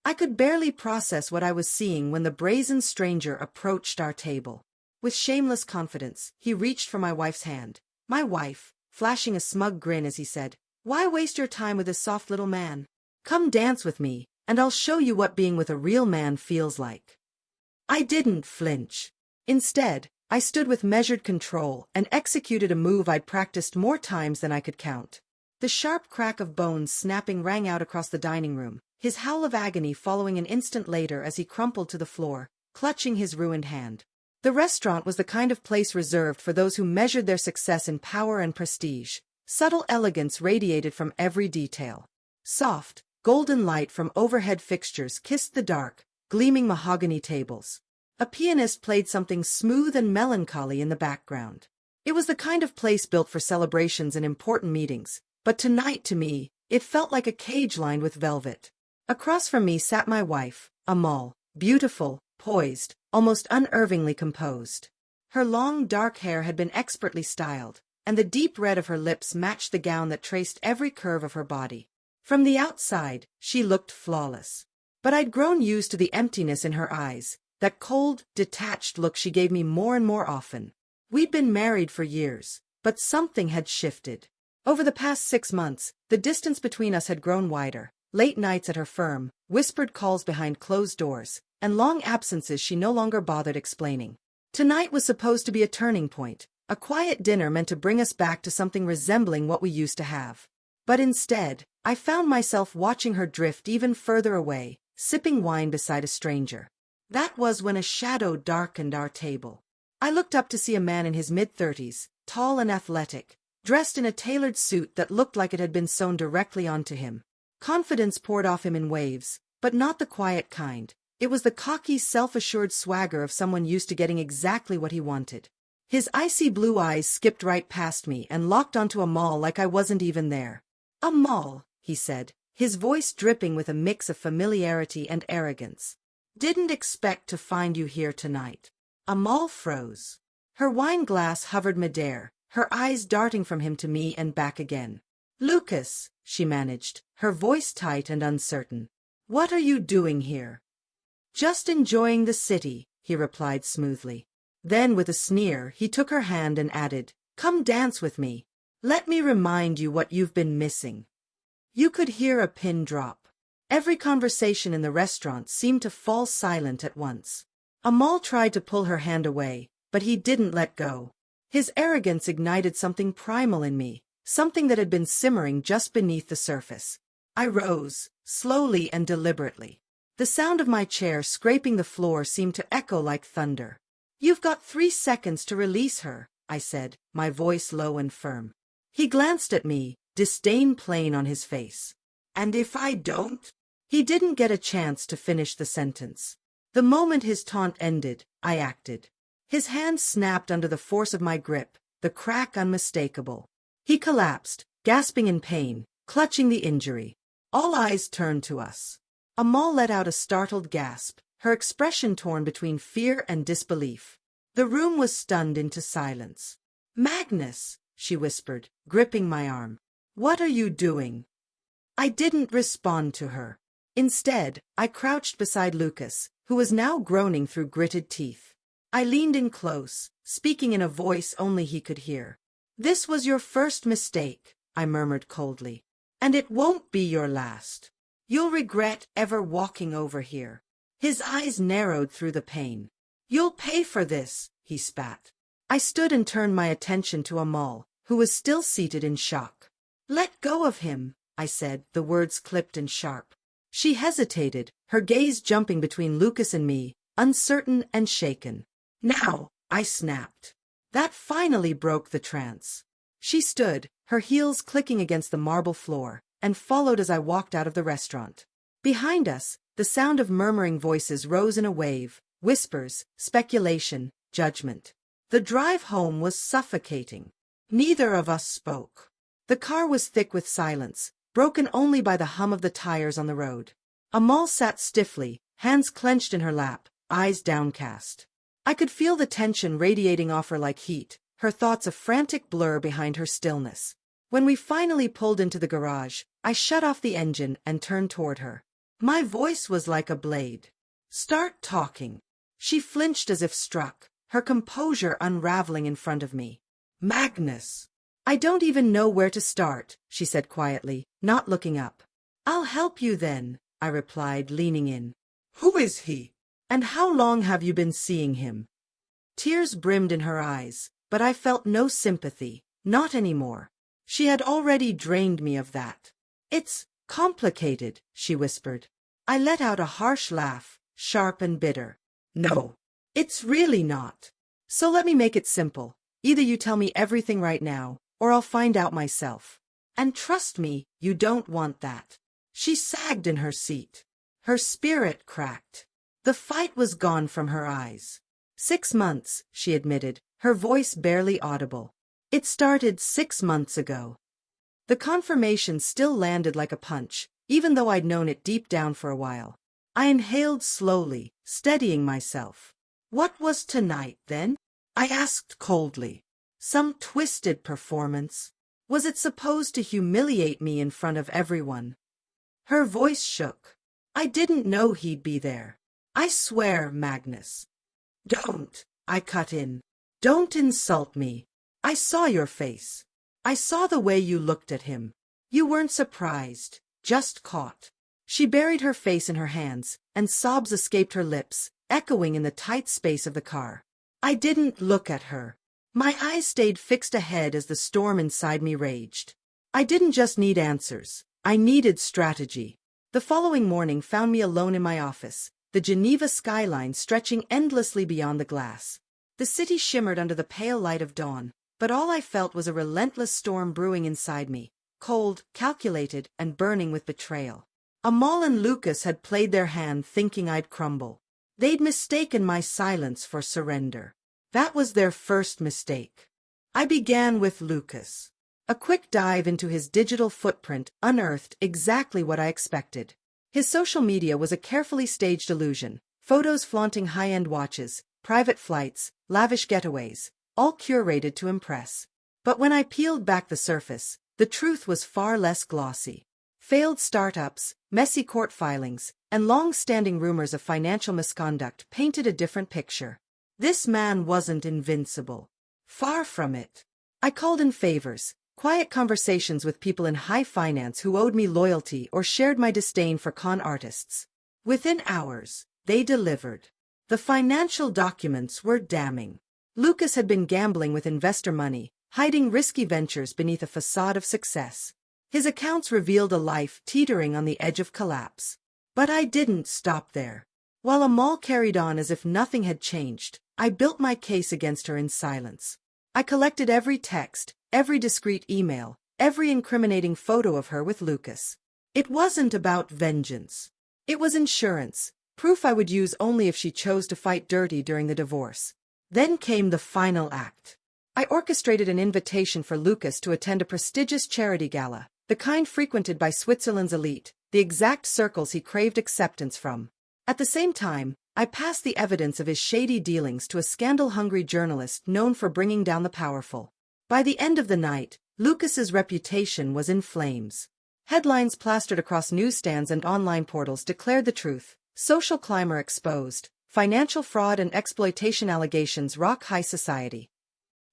I could barely process what I was seeing when the brazen stranger approached our table. With shameless confidence, he reached for my wife's hand. My wife, flashing a smug grin as he said, "Why waste your time with this soft little man? Come dance with me, and I'll show you what being with a real man feels like." I didn't flinch. Instead, I stood with measured control and executed a move I'd practiced more times than I could count. The sharp crack of bones snapping rang out across the dining room, his howl of agony following an instant later as he crumpled to the floor, clutching his ruined hand. The restaurant was the kind of place reserved for those who measured their success in power and prestige. Subtle elegance radiated from every detail. Soft, golden light from overhead fixtures kissed the dark, gleaming mahogany tables. A pianist played something smooth and melancholy in the background. It was the kind of place built for celebrations and important meetings, but tonight to me, it felt like a cage lined with velvet. Across from me sat my wife, Amal, beautiful, poised, almost unnervingly composed. Her long dark hair had been expertly styled, and the deep red of her lips matched the gown that traced every curve of her body. From the outside, she looked flawless. But I'd grown used to the emptiness in her eyes, that cold, detached look she gave me more and more often. We'd been married for years, but something had shifted. Over the past 6 months, the distance between us had grown wider. Late nights at her firm, whispered calls behind closed doors, and long absences she no longer bothered explaining. Tonight was supposed to be a turning point, a quiet dinner meant to bring us back to something resembling what we used to have. But instead, I found myself watching her drift even further away, sipping wine beside a stranger. That was when a shadow darkened our table. I looked up to see a man in his mid-30s, tall and athletic, dressed in a tailored suit that looked like it had been sewn directly onto him. Confidence poured off him in waves, but not the quiet kind. It was the cocky, self-assured swagger of someone used to getting exactly what he wanted. His icy blue eyes skipped right past me and locked onto Amal like I wasn't even there. "Amal," he said, his voice dripping with a mix of familiarity and arrogance. "Didn't expect to find you here tonight." Amal froze. Her wine glass hovered midair, her eyes darting from him to me and back again. "Lucas," she managed, her voice tight and uncertain. "What are you doing here?" "Just enjoying the city," he replied smoothly. Then, with a sneer, he took her hand and added, "Come dance with me. Let me remind you what you've been missing." You could hear a pin drop. Every conversation in the restaurant seemed to fall silent at once. Amal tried to pull her hand away, but he didn't let go. His arrogance ignited something primal in me, something that had been simmering just beneath the surface. I rose, slowly and deliberately. The sound of my chair scraping the floor seemed to echo like thunder. "You've got 3 seconds to release her," I said, my voice low and firm. He glanced at me, disdain plain on his face. "And if I don't?" He didn't get a chance to finish the sentence. The moment his taunt ended, I acted. His hand snapped under the force of my grip, the crack unmistakable. He collapsed, gasping in pain, clutching the injury. All eyes turned to us. Amal let out a startled gasp, her expression torn between fear and disbelief. The room was stunned into silence. "Magnus," she whispered, gripping my arm. "What are you doing?" I didn't respond to her. Instead, I crouched beside Lucas, who was now groaning through gritted teeth. I leaned in close, speaking in a voice only he could hear. "This was your first mistake," I murmured coldly. "And it won't be your last. You'll regret ever walking over here." His eyes narrowed through the pain. "You'll pay for this," he spat. I stood and turned my attention to Amal, who was still seated in shock. "Let go of him," I said, the words clipped and sharp. She hesitated, her gaze jumping between Lucas and me, uncertain and shaken. "Now," I snapped. That finally broke the trance. She stood, her heels clicking against the marble floor, and followed as I walked out of the restaurant. Behind us, the sound of murmuring voices rose in a wave, whispers, speculation, judgment. The drive home was suffocating. Neither of us spoke. The car was thick with silence, broken only by the hum of the tires on the road. Amal sat stiffly, hands clenched in her lap, eyes downcast. I could feel the tension radiating off her like heat, her thoughts a frantic blur behind her stillness. When we finally pulled into the garage, I shut off the engine and turned toward her. My voice was like a blade. Start talking. She flinched as if struck, her composure unraveling in front of me. Magnus. I don't even know where to start, she said quietly, not looking up. I'll help you then, I replied, leaning in. Who is he? And how long have you been seeing him? Tears brimmed in her eyes, but I felt no sympathy, not anymore. She had already drained me of that. It's complicated, she whispered. I let out a harsh laugh, sharp and bitter. No, it's really not. So let me make it simple. Either you tell me everything right now, or I'll find out myself. And trust me, you don't want that. She sagged in her seat. Her spirit cracked. The fight was gone from her eyes. 6 months, she admitted, her voice barely audible. It started 6 months ago. The confirmation still landed like a punch, even though I'd known it deep down for a while. I inhaled slowly, steadying myself. What was tonight, then? I asked coldly. Some twisted performance? Was it supposed to humiliate me in front of everyone? Her voice shook. I didn't know he'd be there. I swear, Magnus. Don't, I cut in. Don't insult me. I saw your face. I saw the way you looked at him. You weren't surprised, just caught. She buried her face in her hands, and sobs escaped her lips, echoing in the tight space of the car. I didn't look at her. My eyes stayed fixed ahead as the storm inside me raged. I didn't just need answers. I needed strategy. The following morning found me alone in my office, the Geneva skyline stretching endlessly beyond the glass. The city shimmered under the pale light of dawn, but all I felt was a relentless storm brewing inside me, cold, calculated, and burning with betrayal. Amal and Lucas had played their hand thinking I'd crumble. They'd mistaken my silence for surrender. That was their first mistake. I began with Lucas. A quick dive into his digital footprint unearthed exactly what I expected. His social media was a carefully staged illusion, photos flaunting high-end watches, private flights, lavish getaways, all curated to impress. But when I peeled back the surface, the truth was far less glossy. Failed startups, messy court filings, and long-standing rumors of financial misconduct painted a different picture. This man wasn't invincible. Far from it. I called in favors, quiet conversations with people in high finance who owed me loyalty or shared my disdain for con artists. Within hours, they delivered. The financial documents were damning. Lucas had been gambling with investor money, hiding risky ventures beneath a facade of success. His accounts revealed a life teetering on the edge of collapse. But I didn't stop there. While Amal carried on as if nothing had changed, I built my case against her in silence. I collected every text, every discreet email, every incriminating photo of her with Lucas. It wasn't about vengeance. It was insurance, proof I would use only if she chose to fight dirty during the divorce. Then came the final act. I orchestrated an invitation for Lucas to attend a prestigious charity gala, the kind frequented by Switzerland's elite, the exact circles he craved acceptance from. At the same time, I passed the evidence of his shady dealings to a scandal-hungry journalist known for bringing down the powerful. By the end of the night, Lucas's reputation was in flames. Headlines plastered across newsstands and online portals declared the truth. Social climber exposed. Financial fraud and exploitation allegations rock high society.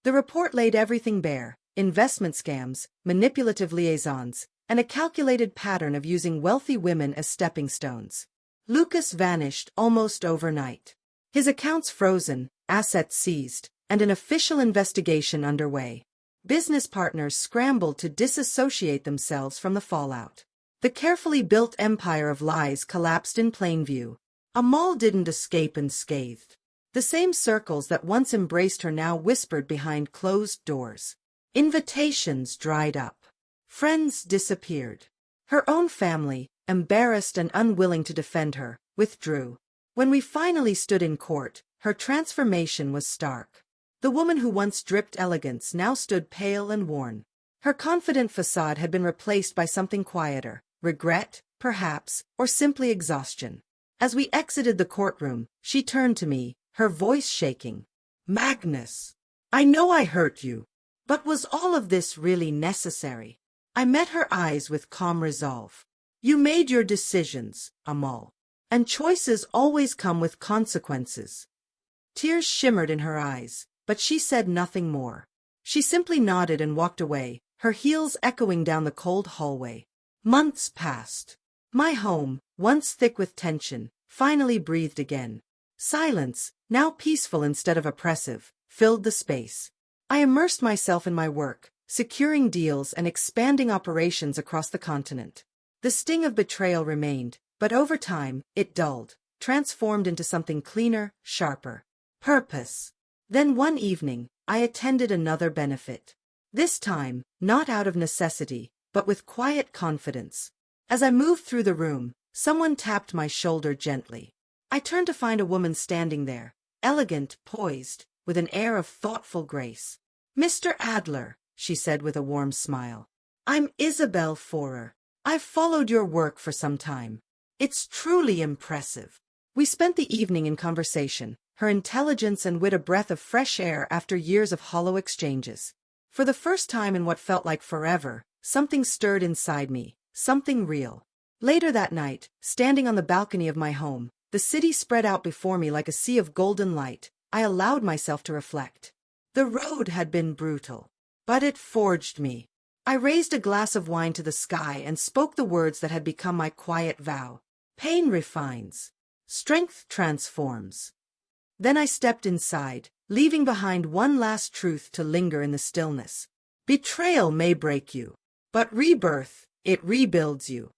The report laid everything bare: investment scams, manipulative liaisons, and a calculated pattern of using wealthy women as stepping stones. Lucas vanished almost overnight. His accounts frozen, assets seized, and an official investigation underway. Business partners scrambled to disassociate themselves from the fallout. The carefully built empire of lies collapsed in plain view. Amal didn't escape unscathed. The same circles that once embraced her now whispered behind closed doors. Invitations dried up. Friends disappeared. Her own family, embarrassed and unwilling to defend her, withdrew. When we finally stood in court, her transformation was stark. The woman who once dripped elegance now stood pale and worn. Her confident facade had been replaced by something quieter, regret, perhaps, or simply exhaustion. As we exited the courtroom, she turned to me, her voice shaking. Magnus, I know I hurt you, but was all of this really necessary? I met her eyes with calm resolve. You made your decisions, Amal. And choices always come with consequences. Tears shimmered in her eyes, but she said nothing more. She simply nodded and walked away, her heels echoing down the cold hallway. Months passed. My home, once thick with tension, finally breathed again. Silence, now peaceful instead of oppressive, filled the space. I immersed myself in my work, securing deals and expanding operations across the continent. The sting of betrayal remained, but over time, it dulled, transformed into something cleaner, sharper. Purpose. Then one evening, I attended another benefit. This time, not out of necessity, but with quiet confidence. As I moved through the room, someone tapped my shoulder gently. I turned to find a woman standing there, elegant, poised, with an air of thoughtful grace. "Mr. Adler," she said with a warm smile. "I'm Isabel Forer. I've followed your work for some time. It's truly impressive." We spent the evening in conversation, her intelligence and wit a breath of fresh air after years of hollow exchanges. For the first time in what felt like forever, something stirred inside me, something real. Later that night, standing on the balcony of my home, the city spread out before me like a sea of golden light, I allowed myself to reflect. The road had been brutal, but it forged me. I raised a glass of wine to the sky and spoke the words that had become my quiet vow. Pain refines. Strength transforms. Then I stepped inside, leaving behind one last truth to linger in the stillness. Betrayal may break you, but rebirth, it rebuilds you.